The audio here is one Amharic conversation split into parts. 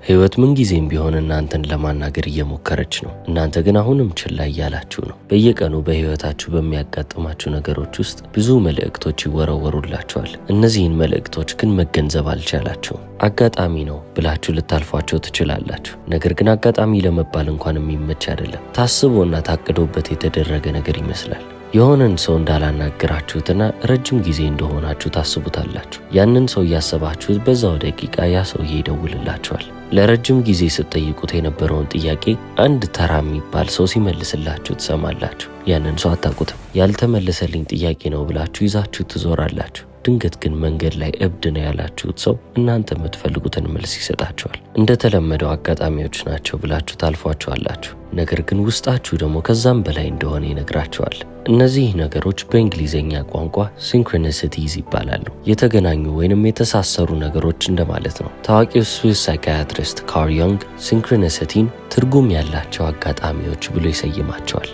ህይወት ምን ጊዜም ቢሆን እናንተን ለማናገር እየሞከረች ነው። እናንተ ግን አሁንም ችላ እያላችሁ ነው። በየቀኑ በህይወታችሁ በሚያጋጥማችሁ ነገሮች ውስጥ ብዙ መልእክቶች ይወረወሩላችኋል። እነዚህን መልእክቶች ግን መገንዘብ አልቻላችሁም። አጋጣሚ ነው ብላችሁ ልታልፏቸው ትችላላችሁ። ነገር ግን አጋጣሚ ለመባል እንኳን የሚመች አይደለም። ታስቦና ታቅዶበት የተደረገ ነገር ይመስላል። የሆነን ሰው እንዳላናገራችሁትና ረጅም ጊዜ እንደሆናችሁ ታስቡታላችሁ። ያንን ሰው እያሰባችሁት በዛው ደቂቃ ያ ሰውዬ ይደውልላችኋል። ለረጅም ጊዜ ስትጠይቁት የነበረውን ጥያቄ አንድ ተራ የሚባል ሰው ሲመልስላችሁ ትሰማላችሁ። ያንን ሰው አታውቁትም። ያልተመለሰልኝ ጥያቄ ነው ብላችሁ ይዛችሁ ትዞራላችሁ። ድንገት ግን መንገድ ላይ እብድ ነው ያላችሁት ሰው እናንተ የምትፈልጉትን መልስ ይሰጣችኋል። እንደተለመደው አጋጣሚዎች ናቸው ብላችሁ ታልፏቸዋላችሁ። ነገር ግን ውስጣችሁ ደግሞ ከዛም በላይ እንደሆነ ይነግራችኋል። እነዚህ ነገሮች በእንግሊዝኛ ቋንቋ ሲንክሮኒሲቲስ ይባላሉ። የተገናኙ ወይንም የተሳሰሩ ነገሮች እንደማለት ነው። ታዋቂው ስዊስ ሳይካያትሪስት ካርል ዩንግ ሲንክሮኒሲቲን ትርጉም ያላቸው አጋጣሚዎች ብሎ ይሰይማቸዋል።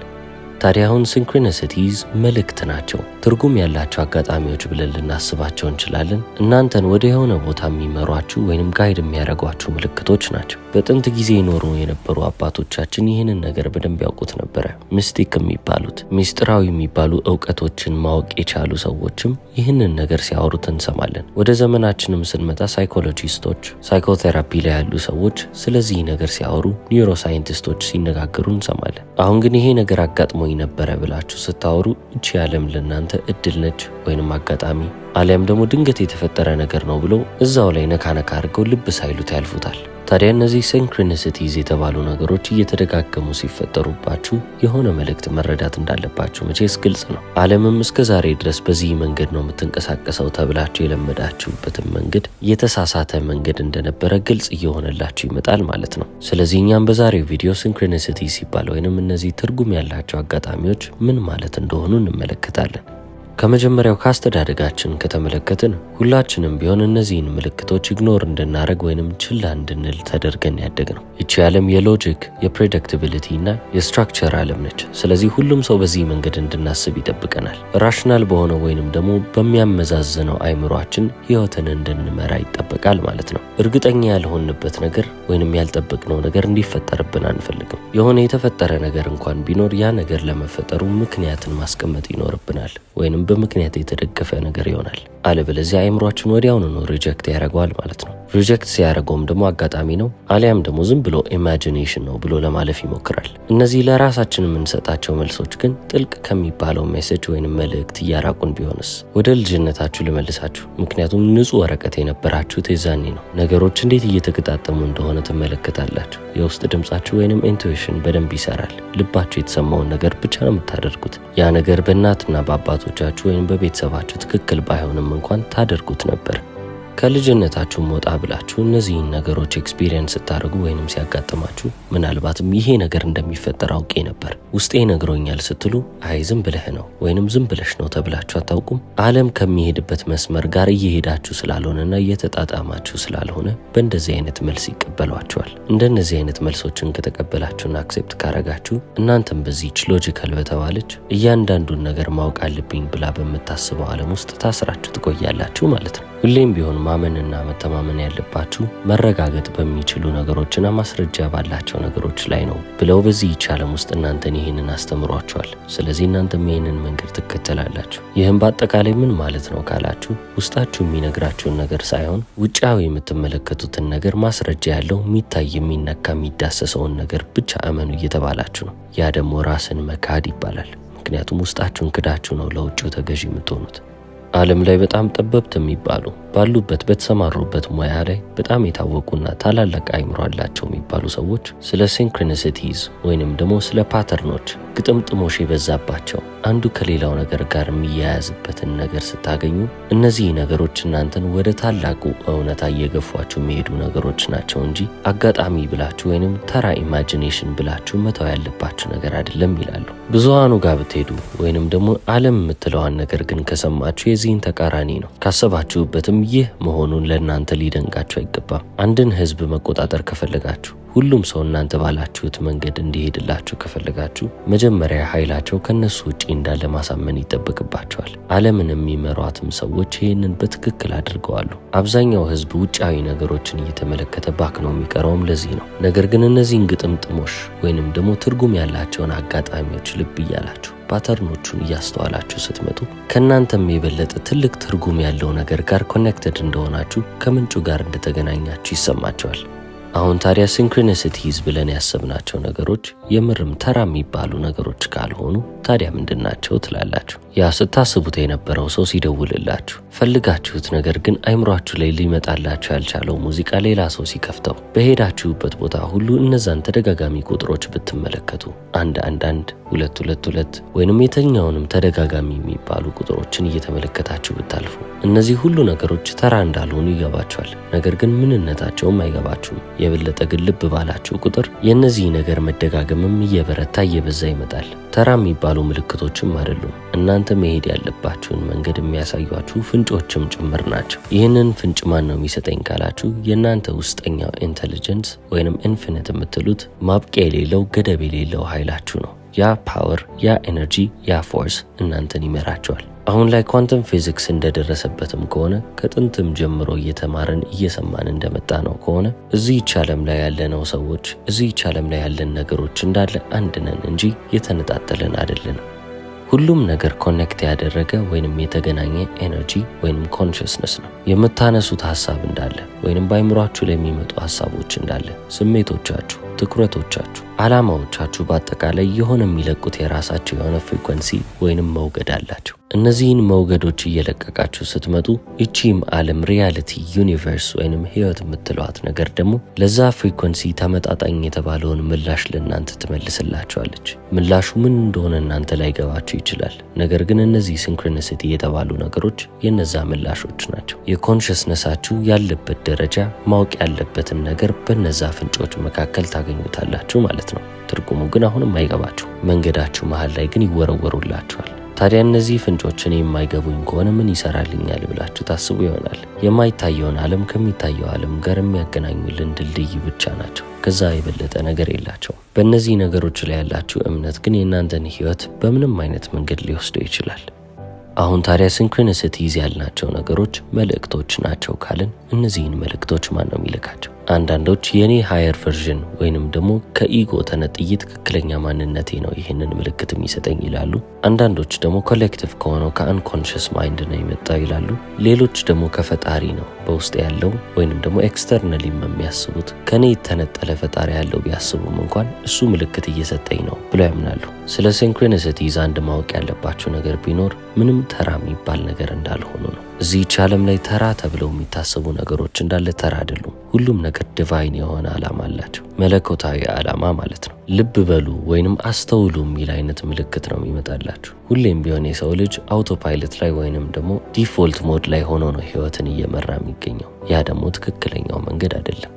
ታዲያ አሁን ሲንክሮኒሲቲስ መልእክት ናቸው። ትርጉም ያላቸው አጋጣሚዎች ብለን ልናስባቸው እንችላለን። እናንተን ወደ የሆነ ቦታ የሚመሯችሁ ወይንም ጋይድ የሚያደርጓችሁ ምልክቶች ናቸው። በጥንት ጊዜ ይኖሩ የነበሩ አባቶቻችን ይህንን ነገር በደንብ ያውቁት ነበረ። ሚስቲክ የሚባሉት ሚስጥራዊ የሚባሉ እውቀቶችን ማወቅ የቻሉ ሰዎችም ይህንን ነገር ሲያወሩት እንሰማለን። ወደ ዘመናችንም ስንመጣ ሳይኮሎጂስቶች፣ ሳይኮቴራፒ ላይ ያሉ ሰዎች ስለዚህ ነገር ሲያወሩ፣ ኒውሮሳይንቲስቶች ሲነጋገሩ እንሰማለን። አሁን ግን ይሄ ነገር አጋጥሞኝ ነበረ ብላችሁ ስታወሩ እቺ ዓለም ለእናንተ እድል ነች ወይንም አጋጣሚ አሊያም ደግሞ ድንገት የተፈጠረ ነገር ነው ብለው እዛው ላይ ነካነካ አድርገው ልብ ሳይሉት ያልፉታል። ታዲያ እነዚህ ሲንክሮኒሲቲስ የተባሉ ነገሮች እየተደጋገሙ ሲፈጠሩባችሁ የሆነ መልእክት መረዳት እንዳለባችሁ መቼስ ግልጽ ነው። ዓለምም እስከ ዛሬ ድረስ በዚህ መንገድ ነው የምትንቀሳቀሰው ተብላችሁ የለመዳችሁበትን መንገድ የተሳሳተ መንገድ እንደነበረ ግልጽ እየሆነላችሁ ይመጣል ማለት ነው። ስለዚህ እኛም በዛሬው ቪዲዮ ሲንክሮኒሲቲስ ሲባል ወይንም እነዚህ ትርጉም ያላቸው አጋጣሚዎች ምን ማለት እንደሆኑ እንመለከታለን። ከመጀመሪያው ካስተዳደጋችን ከተመለከትን ሁላችንም ቢሆን እነዚህን ምልክቶች ኢግኖር እንድናደርግ ወይንም ችላ እንድንል ተደርገን ያደግነው። ይቺ ዓለም የሎጂክ የፕሬዲክቲቢሊቲ እና የስትራክቸር ዓለም ነች። ስለዚህ ሁሉም ሰው በዚህ መንገድ እንድናስብ ይጠብቀናል። ራሽናል በሆነው ወይንም ደግሞ በሚያመዛዝነው አይምሯችን ህይወትን እንድንመራ ይጠበቃል ማለት ነው። እርግጠኛ ያልሆንበት ነገር ወይንም ያልጠበቅነው ነገር እንዲፈጠርብን አንፈልግም። የሆነ የተፈጠረ ነገር እንኳን ቢኖር ያ ነገር ለመፈጠሩ ምክንያትን ማስቀመጥ ይኖርብናል ወይንም በምክንያት የተደገፈ ነገር ይሆናል። አለበለዚያ አይምሯችን ወዲያውኑ ነው ሪጀክት ያደርገዋል ማለት ነው። ሪጀክት ሲያደርገውም ደግሞ አጋጣሚ ነው አሊያም ደግሞ ዝም ብሎ ኢማጂኔሽን ነው ብሎ ለማለፍ ይሞክራል። እነዚህ ለራሳችን የምንሰጣቸው መልሶች ግን ጥልቅ ከሚባለው ሜሴጅ ወይንም መልእክት እያራቁን ቢሆንስ? ወደ ልጅነታችሁ ልመልሳችሁ። ምክንያቱም ንጹህ ወረቀት የነበራችሁት የዛኔ ነው። ነገሮች እንዴት እየተገጣጠሙ እንደሆነ ትመለከታላችሁ። የውስጥ ድምጻችሁ ወይንም ኢንቱዊሽን በደንብ ይሰራል። ልባችሁ የተሰማውን ነገር ብቻ ነው የምታደርጉት። ያ ነገር በእናትና በአባቶቻችሁ ወይንም በቤተሰባችሁ ትክክል ባይሆንም እንኳን ታደርጉት ነበር። ከልጅነታችሁ ወጣ ብላችሁ እነዚህን ነገሮች ኤክስፒሪየንስ ስታደርጉ ወይንም ሲያጋጥማችሁ ምናልባትም ይሄ ነገር እንደሚፈጠር አውቄ ነበር፣ ውስጤ ነግሮኛል ስትሉ አይ ዝም ብለህ ነው ወይንም ዝም ብለሽ ነው ተብላችሁ አታውቁም? ዓለም ከሚሄድበት መስመር ጋር እየሄዳችሁ ስላልሆነና እየተጣጣማችሁ ስላልሆነ በእንደዚህ አይነት መልስ ይቀበሏችኋል። እንደነዚህ አይነት መልሶችን ከተቀበላችሁና አክሴፕት ካረጋችሁ እናንተም በዚህች ሎጂካል በተባለች እያንዳንዱን ነገር ማወቅ አለብኝ ብላ በምታስበው ዓለም ውስጥ ታስራችሁ ትቆያላችሁ ማለት ነው። ሁሌም ቢሆን ማመንና መተማመን ያለባችሁ መረጋገጥ በሚችሉ ነገሮችና ማስረጃ ባላቸው ነገሮች ላይ ነው ብለው በዚህ ዓለም ውስጥ እናንተን ይህንን አስተምሯችኋል። ስለዚህ እናንተም ይህንን መንገድ ትከተላላችሁ። ይህም በአጠቃላይ ምን ማለት ነው ካላችሁ ውስጣችሁ የሚነግራችሁን ነገር ሳይሆን ውጫዊ የምትመለከቱትን ነገር ማስረጃ ያለው የሚታይ የሚነካ የሚዳሰሰውን ነገር ብቻ እመኑ እየተባላችሁ ነው። ያ ደግሞ ራስን መካድ ይባላል። ምክንያቱም ውስጣችሁን ክዳችሁ ነው ለውጭው ተገዢ የምትሆኑት። ዓለም ላይ በጣም ጠበብት የሚባሉ ባሉበት በተሰማሩበት ሙያ ላይ በጣም የታወቁና ታላላቅ አይምሮ አላቸው የሚባሉ ሰዎች ስለ ሲንክሮኒሲቲስ ወይንም ደግሞ ስለ ፓተርኖች ግጥምጥሞሽ የበዛባቸው አንዱ ከሌላው ነገር ጋር የሚያያዝበትን ነገር ስታገኙ እነዚህ ነገሮች እናንተን ወደ ታላቁ እውነታ እየገፏችሁ የሚሄዱ ነገሮች ናቸው እንጂ አጋጣሚ ብላችሁ ወይንም ተራ ኢማጂኔሽን ብላችሁ መተው ያለባችሁ ነገር አይደለም ይላሉ። ብዙሃኑ ጋር ብትሄዱ ወይንም ደግሞ ዓለም የምትለዋን ነገር ግን ከሰማችሁ የዚህን ተቃራኒ ነው። ካሰባችሁበትም ይህ መሆኑን ለእናንተ ሊደንቃችሁ አይገባም። አንድን ህዝብ መቆጣጠር ከፈለጋችሁ፣ ሁሉም ሰው እናንተ ባላችሁት መንገድ እንዲሄድላችሁ ከፈለጋችሁ መጀመሪያ ኃይላቸው ከነሱ ውጪ እንዳለ ማሳመን ይጠበቅባቸዋል። ዓለምን የሚመሯትም ሰዎች ይህንን በትክክል አድርገዋሉ። አብዛኛው ህዝብ ውጫዊ ነገሮችን እየተመለከተ ባክኖ የሚቀረውም ለዚህ ነው። ነገር ግን እነዚህን ግጥምጥሞሽ ወይንም ደግሞ ትርጉም ያላቸውን አጋጣሚዎች ልብ እያላችሁ ፓተርኖቹን እያስተዋላችሁ ስትመጡ ከእናንተም የበለጠ ትልቅ ትርጉም ያለው ነገር ጋር ኮኔክትድ እንደሆናችሁ ከምንጩ ጋር እንደተገናኛችሁ ይሰማቸዋል። አሁን ታዲያ ሲንክሮኒሲቲስ ብለን ያሰብናቸው ነገሮች የምርም ተራ የሚባሉ ነገሮች ካልሆኑ ታዲያ ምንድናቸው ትላላችሁ? ያ ስታስቡት የነበረው ሰው ሲደውልላችሁ፣ ፈልጋችሁት ነገር ግን አይምሯችሁ ላይ ሊመጣላችሁ ያልቻለው ሙዚቃ ሌላ ሰው ሲከፍተው፣ በሄዳችሁበት ቦታ ሁሉ እነዛን ተደጋጋሚ ቁጥሮች ብትመለከቱ 111 222 ወይንም የትኛውንም ተደጋጋሚ የሚባሉ ቁጥሮችን እየተመለከታችሁ ብታልፉ እነዚህ ሁሉ ነገሮች ተራ እንዳልሆኑ ይገባችኋል። ነገር ግን ምንነታቸውም አይገባችሁም። የበለጠ ግን ልብ ባላችሁ ቁጥር የእነዚህ ነገር መደጋገምም እየበረታ እየበዛ ይመጣል። ተራ የሚባሉ ምልክቶችም አይደሉም። እናንተ መሄድ ያለባችሁን መንገድ የሚያሳዩአችሁ ፍንጮችም ጭምር ናቸው። ይህንን ፍንጭ ማን ነው የሚሰጠኝ ካላችሁ የእናንተ ውስጠኛው ኢንተሊጀንስ ወይንም ኢንፊኒት የምትሉት ማብቂያ የሌለው ገደብ የሌለው ኃይላችሁ ነው። ያ ፓወር፣ ያ ኤነርጂ፣ ያ ፎርስ እናንተን ይመራቸዋል። አሁን ላይ ኳንተም ፊዚክስ እንደደረሰበትም ከሆነ ከጥንትም ጀምሮ እየተማረን እየሰማን እንደመጣ ነው ከሆነ እዚህች ዓለም ላይ ያለነው ሰዎች እዚህች ዓለም ላይ ያለን ነገሮች እንዳለ አንድ ነን እንጂ የተነጣጠለን አይደለንም። ሁሉም ነገር ኮኔክት ያደረገ ወይንም የተገናኘ ኤነርጂ ወይንም ኮንሽስነስ ነው። የምታነሱት ሐሳብ እንዳለ ወይንም በአይምሯችሁ ላይ የሚመጡ ሐሳቦች እንዳለ ስሜቶቻችሁ፣ ትኩረቶቻችሁ፣ ዓላማዎቻችሁ በአጠቃላይ የሆነ የሚለቁት የራሳቸው የሆነ ፍሪኩዌንሲ ወይንም መውገድ አላቸው። እነዚህን መውገዶች እየለቀቃችሁ ስትመጡ እቺም ዓለም ሪያሊቲ ዩኒቨርስ ወይንም ህይወት የምትለዋት ነገር ደግሞ ለዛ ፍሪኩዌንሲ ተመጣጣኝ የተባለውን ምላሽ ለእናንተ ትመልስላችኋለች። ምላሹ ምን እንደሆነ እናንተ ላይገባችሁ ይችላል። ነገር ግን እነዚህ ሲንክሮኒሲቲ የተባሉ ነገሮች የነዛ ምላሾች ናቸው። የኮንሽስነሳችሁ ያለበት ደረጃ ማወቅ ያለበትን ነገር በነዛ ፍንጮች መካከል ታገኙታላችሁ ማለት ነው። ትርጉሙ ግን አሁንም አይገባችሁ። መንገዳችሁ መሃል ላይ ግን ይወረወሩላችኋል። ታዲያ እነዚህ ፍንጮችን የማይገቡኝ ከሆነ ምን ይሰራልኛል ብላችሁ ታስቡ ይሆናል። የማይታየውን ዓለም ከሚታየው ዓለም ጋር የሚያገናኙልን ድልድይ ብቻ ናቸው። ከዛ የበለጠ ነገር የላቸውም። በእነዚህ ነገሮች ላይ ያላችሁ እምነት ግን የእናንተን ህይወት በምንም አይነት መንገድ ሊወስደው ይችላል። አሁን ታዲያ ሲንክሮኒሲቲዝ ያልናቸው ነገሮች መልእክቶች ናቸው ካልን እነዚህን መልእክቶች ማን ነው የሚልካቸው? አንዳንዶች የኔ ሃየር ቨርዥን ወይንም ደግሞ ከኢጎ ተነጥዬ ትክክለኛ ማንነቴ ነው ይህንን ምልክት የሚሰጠኝ ይላሉ። አንዳንዶች ደግሞ ኮሌክቲቭ ከሆነው ከአንኮንሽስ ማይንድ ነው የመጣው ይላሉ። ሌሎች ደግሞ ከፈጣሪ ነው በውስጥ ያለው ወይንም ደግሞ ኤክስተርናሊ የሚያስቡት ከኔ የተነጠለ ፈጣሪ ያለው ቢያስቡም እንኳን እሱ ምልክት እየሰጠኝ ነው ብለው ያምናሉ። ስለ ሲንክሮኒሲቲዝ አንድ ማወቅ ያለባቸው ነገር ቢኖር ምንም ተራ የሚባል ነገር እንዳልሆኑ ነው። እዚህች ዓለም ላይ ተራ ተብለው የሚታሰቡ ነገሮች እንዳለ ተራ አይደሉም። ሁሉም ነገር ዲቫይን የሆነ ዓላማ አላቸው። መለኮታዊ ዓላማ ማለት ነው። ልብ በሉ ወይንም አስተውሉ የሚል አይነት ምልክት ነው የሚመጣላችሁ። ሁሌም ቢሆን የሰው ልጅ አውቶ ፓይለት ላይ ወይንም ደግሞ ዲፎልት ሞድ ላይ ሆኖ ነው ህይወትን እየመራ የሚገኘው። ያ ደግሞ ትክክለኛው መንገድ አይደለም።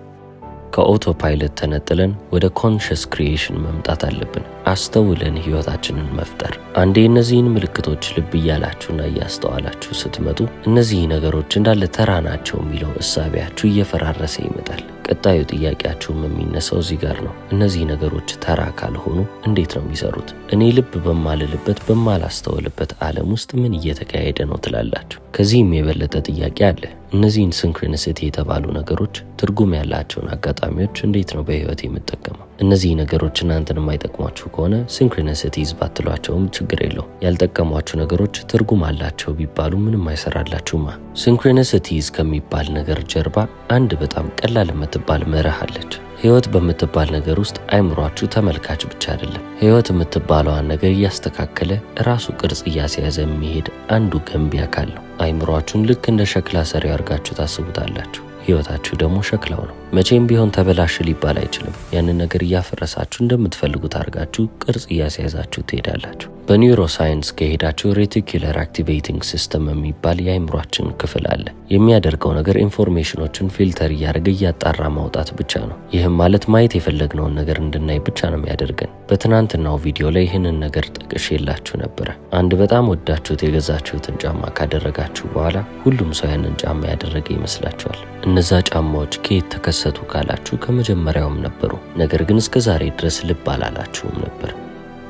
ከኦቶ ፓይለት ተነጥለን ወደ ኮንሽስ ክሪኤሽን መምጣት አለብን። አስተውለን ህይወታችንን መፍጠር። አንዴ እነዚህን ምልክቶች ልብ እያላችሁና እያስተዋላችሁ ስትመጡ እነዚህ ነገሮች እንዳለ ተራ ናቸው የሚለው እሳቢያችሁ እየፈራረሰ ይመጣል። ቀጣዩ ጥያቄያችሁም የሚነሳው እዚህ ጋር ነው። እነዚህ ነገሮች ተራ ካልሆኑ እንዴት ነው የሚሰሩት? እኔ ልብ በማልልበት በማላስተውልበት ዓለም ውስጥ ምን እየተካሄደ ነው ትላላችሁ? ከዚህም የበለጠ ጥያቄ አለ። እነዚህን ሲንክሮኒሲቲ የተባሉ ነገሮች ትርጉም ያላቸውን አጋጣሚዎች እንዴት ነው በህይወት የምጠቀመው? እነዚህ ነገሮች እናንተን የማይጠቅሟችሁ ከሆነ ሲንክሮኒሲቲዝ ባትሏቸውም ችግር የለው። ያልጠቀሟችሁ ነገሮች ትርጉም አላቸው ቢባሉ ምንም አይሰራላችሁማ። ሲንክሮኒሲቲዝ ከሚባል ነገር ጀርባ አንድ በጣም ቀላል የምትባል መርህ አለች። ህይወት በምትባል ነገር ውስጥ አይምሯችሁ ተመልካች ብቻ አይደለም። ህይወት የምትባለዋን ነገር እያስተካከለ ራሱ ቅርጽ እያስያዘ የሚሄድ አንዱ ገንቢ አካል ነው። አይምሯችሁን ልክ እንደ ሸክላ ሰሪ አድርጋችሁ ታስቡታላችሁ። ህይወታችሁ ደግሞ ሸክላው ነው። መቼም ቢሆን ተበላሽ ሊባል አይችልም። ያንን ነገር እያፈረሳችሁ እንደምትፈልጉት አድርጋችሁ ቅርጽ እያስያዛችሁ ትሄዳላችሁ። በኒውሮ ሳይንስ ከሄዳችሁ ሬቲኩለር አክቲቬቲንግ ሲስተም የሚባል የአይምሯችን ክፍል አለ። የሚያደርገው ነገር ኢንፎርሜሽኖችን ፊልተር እያደረገ እያጣራ ማውጣት ብቻ ነው። ይህም ማለት ማየት የፈለግነውን ነገር እንድናይ ብቻ ነው የሚያደርገን። በትናንትናው ቪዲዮ ላይ ይህንን ነገር ጠቅሼላችሁ ነበረ። አንድ በጣም ወዳችሁት የገዛችሁትን ጫማ ካደረጋችሁ በኋላ ሁሉም ሰው ያንን ጫማ ያደረገ ይመስላችኋል። እነዛ ጫማዎች ከየት ተከሰቱ ካላችሁ ከመጀመሪያውም ነበሩ። ነገር ግን እስከ ዛሬ ድረስ ልብ አላላችሁም ነበር።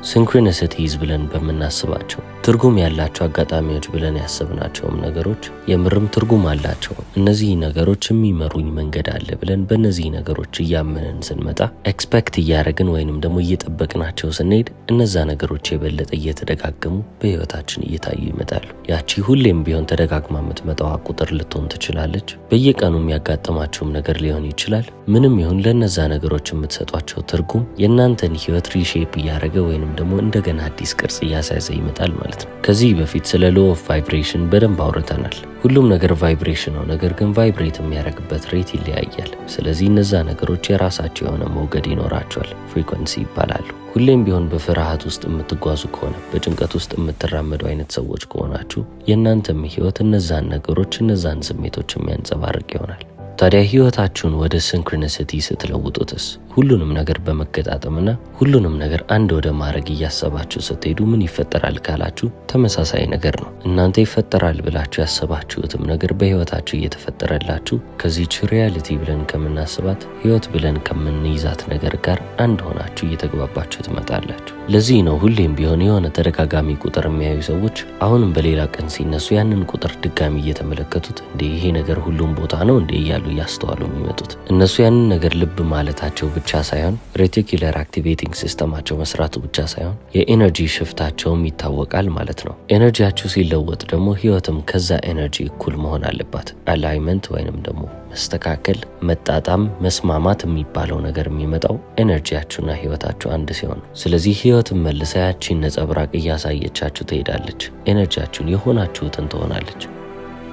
ሲንክሮኒሲቲዝ ብለን በምናስባቸው ትርጉም ያላቸው አጋጣሚዎች ብለን ያሰብናቸውም ነገሮች የምርም ትርጉም አላቸው። እነዚህ ነገሮች የሚመሩኝ መንገድ አለ ብለን በእነዚህ ነገሮች እያመንን ስንመጣ ኤክስፔክት እያደረግን ወይንም ደግሞ እየጠበቅናቸው ስንሄድ እነዛ ነገሮች የበለጠ እየተደጋገሙ በህይወታችን እየታዩ ይመጣሉ። ያቺ ሁሌም ቢሆን ተደጋግማ የምትመጣዋ ቁጥር ልትሆን ትችላለች። በየቀኑ የሚያጋጥማችሁም ነገር ሊሆን ይችላል። ምንም ይሁን ለነዛ ነገሮች የምትሰጧቸው ትርጉም የእናንተን ህይወት ሪሼፕ እያደረገ ወይንም ደግሞ እንደገና አዲስ ቅርጽ እያስያዘ ይመጣል ማለት ነው። ከዚህ በፊት ስለ ሎ ኦፍ ቫይብሬሽን በደንብ አውርተናል። ሁሉም ነገር ቫይብሬሽን ነው፣ ነገር ግን ቫይብሬት የሚያደርግበት ሬት ይለያያል። ስለዚህ እነዛ ነገሮች የራሳቸው የሆነ ሞገድ ይኖራቸዋል፣ ፍሪኩዌንሲ ይባላሉ። ሁሌም ቢሆን በፍርሃት ውስጥ የምትጓዙ ከሆነ በጭንቀት ውስጥ የምትራመዱ አይነት ሰዎች ከሆናችሁ የእናንተም ህይወት እነዛን ነገሮች እነዛን ስሜቶች የሚያንጸባርቅ ይሆናል። ታዲያ ህይወታችሁን ወደ ሲንክሮኒሲቲ ስትለውጡትስ ሁሉንም ነገር በመገጣጠምና ሁሉንም ነገር አንድ ወደ ማድረግ እያሰባችሁ ስትሄዱ ምን ይፈጠራል ካላችሁ ተመሳሳይ ነገር ነው። እናንተ ይፈጠራል ብላችሁ ያሰባችሁትም ነገር በህይወታችሁ እየተፈጠረላችሁ ከዚህች ሪያሊቲ ብለን ከምናስባት ህይወት ብለን ከምንይዛት ነገር ጋር አንድ ሆናችሁ እየተግባባችሁ ትመጣላችሁ። ለዚህ ነው ሁሌም ቢሆን የሆነ ተደጋጋሚ ቁጥር የሚያዩ ሰዎች አሁንም በሌላ ቀን ሲነሱ ያንን ቁጥር ድጋሚ እየተመለከቱት እንዴ ይሄ ነገር ሁሉም ቦታ ነው እንዴ እያሉ እያስተዋሉ የሚመጡት። እነሱ ያንን ነገር ልብ ማለታቸው ብቻ ሳይሆን ሬቲኩለር አክቲቬቲንግ ሲስተማቸው መስራቱ ብቻ ሳይሆን የኤነርጂ ሽፍታቸውም ይታወቃል ማለት ነው። ኤነርጂያችሁ ሲለወጥ ደግሞ ህይወትም ከዛ ኤነርጂ እኩል መሆን አለባት። አላይመንት ወይንም ደግሞ መስተካከል፣ መጣጣም፣ መስማማት የሚባለው ነገር የሚመጣው ኤነርጂያችሁና ህይወታችሁ አንድ ሲሆን፣ ስለዚህ ህይወትም መልሳ ያቺን ነጸብራቅ እያሳየቻችሁ ትሄዳለች። ኤነርጂያችሁን የሆናችሁትን ትሆናለች።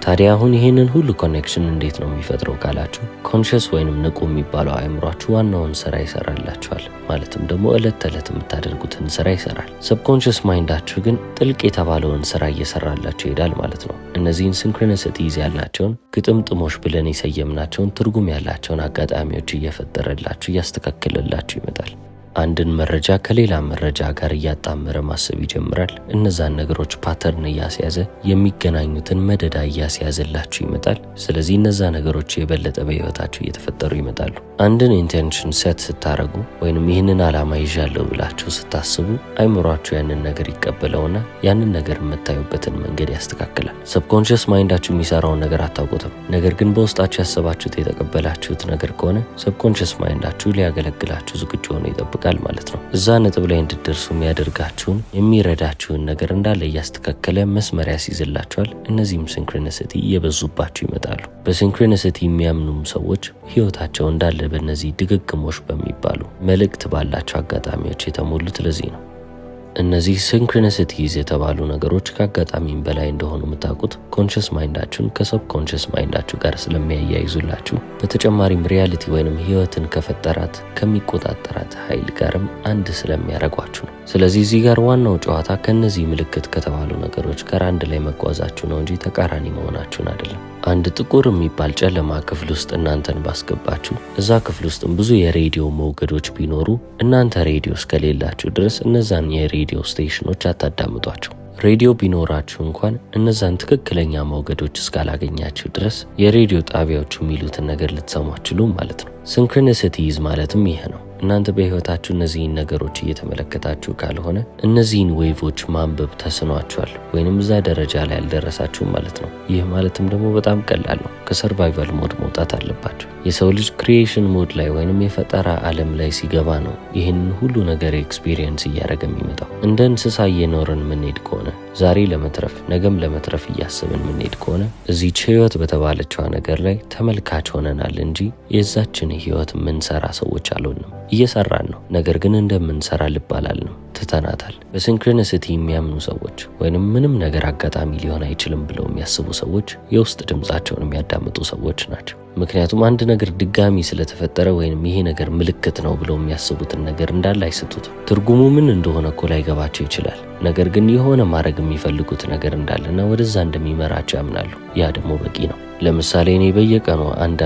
ታዲያ አሁን ይህንን ሁሉ ኮኔክሽን እንዴት ነው የሚፈጥረው ካላችሁ ኮንሽስ ወይንም ንቁ የሚባለው አእምሯችሁ ዋናውን ስራ ይሰራላችኋል። ማለትም ደግሞ ዕለት ተዕለት የምታደርጉትን ስራ ይሰራል። ሰብኮንሽስ ማይንዳችሁ ግን ጥልቅ የተባለውን ስራ እየሰራላችሁ ይሄዳል ማለት ነው። እነዚህን ሲንክሮኒሲቲዝ ያልናቸውን ግጥምጥሞሽ ብለን የሰየምናቸውን ትርጉም ያላቸውን አጋጣሚዎች እየፈጠረላችሁ እያስተካከለላችሁ ይመጣል። አንድን መረጃ ከሌላ መረጃ ጋር እያጣመረ ማሰብ ይጀምራል። እነዛን ነገሮች ፓተርን እያስያዘ የሚገናኙትን መደዳ እያስያዘላችሁ ይመጣል። ስለዚህ እነዛ ነገሮች የበለጠ በህይወታችሁ እየተፈጠሩ ይመጣሉ። አንድን ኢንቴንሽን ሴት ስታረጉ ወይንም ይህንን ዓላማ ይዣለሁ ብላችሁ ስታስቡ አይምሯችሁ ያንን ነገር ይቀበለውና ያንን ነገር የምታዩበትን መንገድ ያስተካክላል። ሰብኮንሽስ ማይንዳችሁ የሚሰራውን ነገር አታውቁትም። ነገር ግን በውስጣችሁ ያሰባችሁት የተቀበላችሁት ነገር ከሆነ ሰብኮንሽስ ማይንዳችሁ ሊያገለግላችሁ ዝግጁ ሆኖ ይጠብቃል ማለት ነው። እዛ ነጥብ ላይ እንድትደርሱ የሚያደርጋችሁን የሚረዳችሁን ነገር እንዳለ እያስተካከለ መስመር ያስይዝላችኋል። እነዚህም ሲንክሮኒሲቲ እየበዙባችሁ ይመጣሉ። በሲንክሮኒሲቲ የሚያምኑም ሰዎች ህይወታቸው እንዳለ በእነዚህ ድግግሞሽ በሚባሉ መልእክት ባላቸው አጋጣሚዎች የተሞሉት ለዚህ ነው። እነዚህ ሲንክሮኒሲቲዝ የተባሉ ነገሮች ከአጋጣሚም በላይ እንደሆኑ የምታውቁት ኮንሽስ ማይንዳችሁን ከሰብ ኮንሽስ ማይንዳችሁ ጋር ስለሚያያይዙላችሁ፣ በተጨማሪም ሪያሊቲ ወይንም ህይወትን ከፈጠራት ከሚቆጣጠራት ኃይል ጋርም አንድ ስለሚያደርጓችሁ ነው። ስለዚህ እዚህ ጋር ዋናው ጨዋታ ከነዚህ ምልክት ከተባሉ ነገሮች ጋር አንድ ላይ መጓዛችሁ ነው እንጂ ተቃራኒ መሆናችሁን አይደለም። አንድ ጥቁር የሚባል ጨለማ ክፍል ውስጥ እናንተን ባስገባችሁ፣ እዛ ክፍል ውስጥም ብዙ የሬዲዮ ሞገዶች ቢኖሩ እናንተ ሬዲዮ እስከሌላችሁ ድረስ እነዛን የሬዲዮ ስቴሽኖች አታዳምጧቸው። ሬዲዮ ቢኖራችሁ እንኳን እነዛን ትክክለኛ ሞገዶች እስካላገኛችሁ ድረስ የሬዲዮ ጣቢያዎቹ የሚሉትን ነገር ልትሰሙ አትችሉም ማለት ነው። ሲንክሮኒሲቲዝ ማለትም ይሄ ነው። እናንተ በህይወታችሁ እነዚህን ነገሮች እየተመለከታችሁ ካልሆነ እነዚህን ዌቮች ማንበብ ተስኗችኋል ወይንም እዛ ደረጃ ላይ አልደረሳችሁም ማለት ነው። ይህ ማለትም ደግሞ በጣም ቀላል ነው። ከሰርቫይቫል ሞድ መውጣት አለባችሁ። የሰው ልጅ ክሪኤሽን ሞድ ላይ ወይንም የፈጠራ ዓለም ላይ ሲገባ ነው ይህንን ሁሉ ነገር ኤክስፒሪየንስ እያደረገ የሚመጣው። እንደ እንስሳ እየኖርን የምንሄድ ከሆነ ዛሬ ለመትረፍ ነገም ለመትረፍ እያስብን የምንሄድ ከሆነ እዚች ህይወት በተባለችዋ ነገር ላይ ተመልካች ሆነናል እንጂ የዛችን ህይወት የምንሰራ ሰዎች አልሆንም። እየሰራን ነው፣ ነገር ግን እንደምንሰራ ልብ አላልንም፣ ትተናታል። በሲንክሮኒሲቲ የሚያምኑ ሰዎች ወይንም ምንም ነገር አጋጣሚ ሊሆን አይችልም ብለው የሚያስቡ ሰዎች የውስጥ ድምጻቸውን የሚያዳምጡ ሰዎች ናቸው። ምክንያቱም አንድ ነገር ድጋሚ ስለተፈጠረ ወይንም ይሄ ነገር ምልክት ነው ብለው የሚያስቡትን ነገር እንዳለ አይስቱትም። ትርጉሙ ምን እንደሆነ እኮ ላይገባቸው ይችላል። ነገር ግን የሆነ ማድረግ የሚፈልጉት ነገር እንዳለና ወደዛ እንደሚመራቸው ያምናሉ። ያ ደግሞ በቂ ነው። ለምሳሌ እኔ በየቀኑ አንድ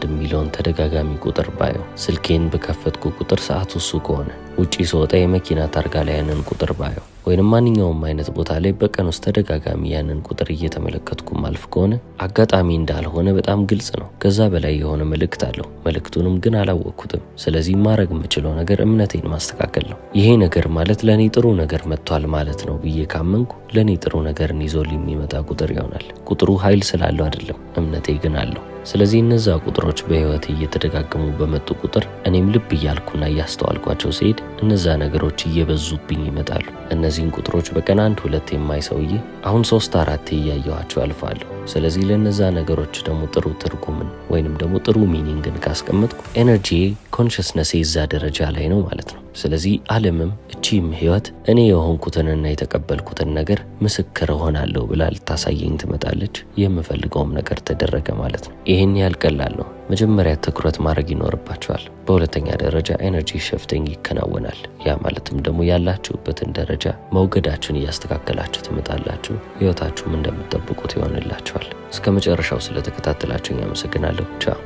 የሚለውን ተደጋጋሚ ቁጥር ባየው፣ ስልኬን በከፈትኩ ቁጥር ሰዓቱ እሱ ከሆነ፣ ውጪ ስወጣ የመኪና ታርጋ ላይ ያንን ቁጥር ባየው፣ ወይንም ማንኛውም አይነት ቦታ ላይ በቀን ውስጥ ተደጋጋሚ ያንን ቁጥር እየተመለከትኩ ማልፍ ከሆነ አጋጣሚ እንዳልሆነ በጣም ግልጽ ነው። ከዛ በላይ የሆነ መልእክት አለው። መልእክቱንም ግን አላወቅኩትም። ስለዚህ ማድረግ የምችለው ነገር እምነቴን ማስተካከል ነው። ይሄ ነገር ማለት ለእኔ ጥሩ ነገር መጥቷል ማለት ነው ብዬ ካመንኩ ለእኔ ጥሩ ነገርን ይዞልኝ የሚመጣ ቁጥር ይሆናል። ቁጥሩ ኃይል ስላለው አይደለም፣ እምነቴ ግን አለው። ስለዚህ እነዛ ቁጥሮች በህይወቴ እየተደጋገሙ በመጡ ቁጥር እኔም ልብ እያልኩና እያስተዋልኳቸው ሲሄድ እነዛ ነገሮች እየበዙብኝ ይመጣሉ። እነዚህን ቁጥሮች በቀን 1-2 የማይ ሰውዬ አሁን 3-4 እያየኋቸው አልፋለሁ። ስለዚህ ለነዛ ነገሮች ደግሞ ጥሩ ትርጉምን ወይንም ደግሞ ጥሩ ሚኒንግን ካስቀመጥኩ ኤነርጂ ኮንሽስነስ እዛ ደረጃ ላይ ነው ማለት ነው። ስለዚህ ዓለምም እቺም ህይወት እኔ የሆንኩትንና የተቀበልኩትን ነገር ምስክር ሆናለሁ ብላ ልታሳየኝ ትመጣለች። የምፈልገውም ነገር ተደረገ ማለት ነው። ይህን ያህል ቀላል ነው። መጀመሪያ ትኩረት ማድረግ ይኖርባቸዋል። በሁለተኛ ደረጃ ኤነርጂ ሽፍቲንግ ይከናወናል። ያ ማለትም ደግሞ ያላችሁበትን ደረጃ መውገዳችሁን እያስተካከላችሁ ትመጣላችሁ። ህይወታችሁም እንደምትጠብቁት ይሆንላችኋል። እስከ መጨረሻው ስለተከታተላችሁኝ አመሰግናለሁ። ቻው።